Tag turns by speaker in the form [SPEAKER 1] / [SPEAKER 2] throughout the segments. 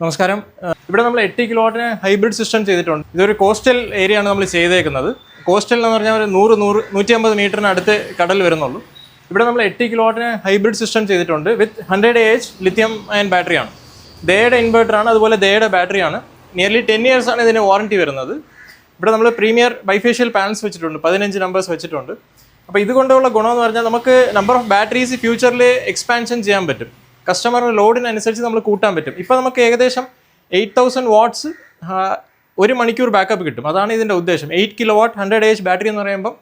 [SPEAKER 1] നമസ്കാരം. ഇവിടെ നമ്മൾ 8 കിലോവാട്ടിന് ഹൈബ്രിഡ് സിസ്റ്റം ചെയ്തിട്ടുണ്ട്. ഇതൊരു കോസ്റ്റൽ ഏരിയ ആണ് നമ്മൾ ചെയ്തേക്കുന്നത്. കോസ്റ്റൽ എന്ന് പറഞ്ഞാൽ ഒരു 150 മീറ്ററിന് അടുത്ത് കടൽ വരുന്നുള്ളൂ. ഇവിടെ നമ്മൾ 8 കിലോവാട്ടിന് ഹൈബ്രിഡ് സിസ്റ്റം ചെയ്തിട്ടുണ്ട്. വിത്ത് 100 AH ലിഥിയം അയൺ ബാറ്ററിയാണ്. ദേയുടെ ഇൻവെർട്ടറാണ്, അതുപോലെ ദേയുടെ ബാറ്ററിയാണ്. നിയർലി 10 years ആണ് ഇതിന് വാറണ്ടി വരുന്നത്. ഇവിടെ നമ്മൾ പ്രീമിയർ ബൈഫേഷ്യൽ പാനൽസ് വെച്ചിട്ടുണ്ട്, 15 നമ്പേഴ്സ് വെച്ചിട്ടുണ്ട്. അപ്പോൾ ഇതുകൊണ്ടുള്ള ഗുണമെന്ന് പറഞ്ഞാൽ നമുക്ക് നമ്പർ ഓഫ് ബാറ്ററീസ് ഫ്യൂച്ചറിൽ എക്സ്പാൻഷൻ ചെയ്യാൻ പറ്റും. കസ്റ്റമറിന് ലോഡിനനുസരിച്ച് നമ്മൾ കൂട്ടാൻ പറ്റും. ഇപ്പോൾ നമുക്ക് ഏകദേശം 8000 വാട്ട്സ് 1 മണിക്കൂർ ബാക്കപ്പ് കിട്ടും. അതാണ് ഇതിൻ്റെ ഉദ്ദേശം. 8 കിലോവാട്ട് 100 AH ബാറ്ററി എന്ന് പറയുമ്പോൾ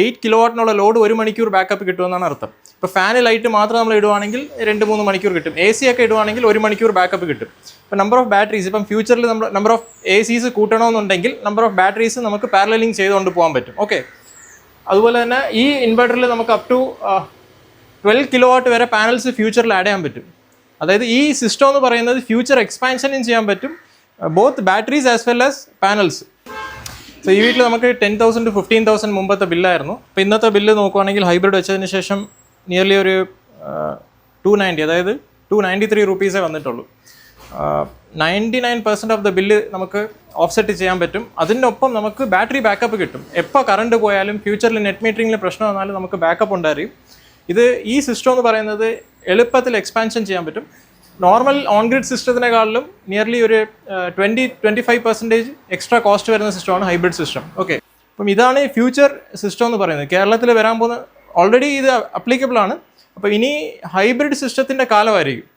[SPEAKER 1] 8 കിലോവാട്ടിനുള്ള ലോഡ് 1 മണിക്കൂർ ബാക്കപ്പ് കിട്ടുമെന്നാണ് അർത്ഥം. ഇപ്പോൾ ഫാന് ലൈറ്റ് മാത്രം നമ്മൾ ഇടുവാണെങ്കിൽ 2-3 മണിക്കൂർ കിട്ടും. AC ഒക്കെ ഇടുവാണെങ്കിൽ 1 മണിക്കൂർ ബാക്കപ്പ് കിട്ടും. ഇപ്പോൾ നമ്പർ ഓഫ് ബാറ്ററീസ്, ഇപ്പം ഫ്യൂച്ചറിൽ നമ്മൾ നമ്പർ ഓഫ് ACs കൂട്ടണമെന്നുണ്ടെങ്കിൽ നമ്പർ ഓഫ് ബാറ്ററീസ് നമുക്ക് പാരലലിങ് ചെയ്തുകൊണ്ട് പോകാൻ പറ്റും. ഓക്കെ, അതുപോലെ തന്നെ ഈ ഇൻവെർട്ടറിൽ നമുക്ക് അപ് ടു 12 കിലോവാട്ട് വരെ പാനൽസ് ഫ്യൂച്ചറിൽ ആഡ് ചെയ്യാൻ പറ്റും. അതായത് ഈ സിസ്റ്റം എന്ന് പറയുന്നത് ഫ്യൂച്ചർ എക്സ്പാൻഷനും ചെയ്യാൻ പറ്റും, both batteries as well as panels. So ഈ വീട്ടിൽ നമുക്ക് 10,000 to 15,000 മുമ്പത്തെ ബില്ലായിരുന്നു. അപ്പോൾ ഇന്നത്തെ ബില്ല് നോക്കുവാണെങ്കിൽ ഹൈബ്രിഡ് വെച്ചതിന് ശേഷം നിയർലി ഒരു 290, അതായത് 293 റുപ്പീസേ വന്നിട്ടുള്ളൂ. 99% ഓഫ് ദ ബില്ല് നമുക്ക് ഓഫ്സെറ്റ് ചെയ്യാൻ പറ്റും. അതിനൊപ്പം നമുക്ക് ബാറ്ററി ബാക്കപ്പ് കിട്ടും. എപ്പോൾ കറണ്ട് പോയാലും ഫ്യൂച്ചറിൽ നെറ്റ് മീറ്ററിംഗിൽ പ്രശ്നം വന്നാലും നമുക്ക് ബാക്കപ്പ് ഉണ്ടായിരിക്കും. ഈ സിസ്റ്റം എന്ന് പറയുന്നത് എളുപ്പത്തിൽ എക്സ്പാൻഷൻ ചെയ്യാൻ പറ്റും. നോർമൽ ഓൺ ഗ്രിഡ് സിസ്റ്റത്തിനെക്കാളും നിയർലി ഒരു 20-25% എക്സ്ട്രാ കോസ്റ്റ് വരുന്ന സിസ്റ്റമാണ് ഹൈബ്രിഡ് സിസ്റ്റം. ഓക്കെ, അപ്പം ഇതാണ് ഫ്യൂച്ചർ സിസ്റ്റം എന്ന് പറയുന്നത്. കേരളത്തിൽ വരാൻ പോകുന്ന ഓൾറെഡി ഇത് അപ്ലിക്കബിൾ ആണ്. അപ്പോൾ ഇനി ഹൈബ്രിഡ് സിസ്റ്റത്തിൻ്റെ കാലമായിരിക്കും.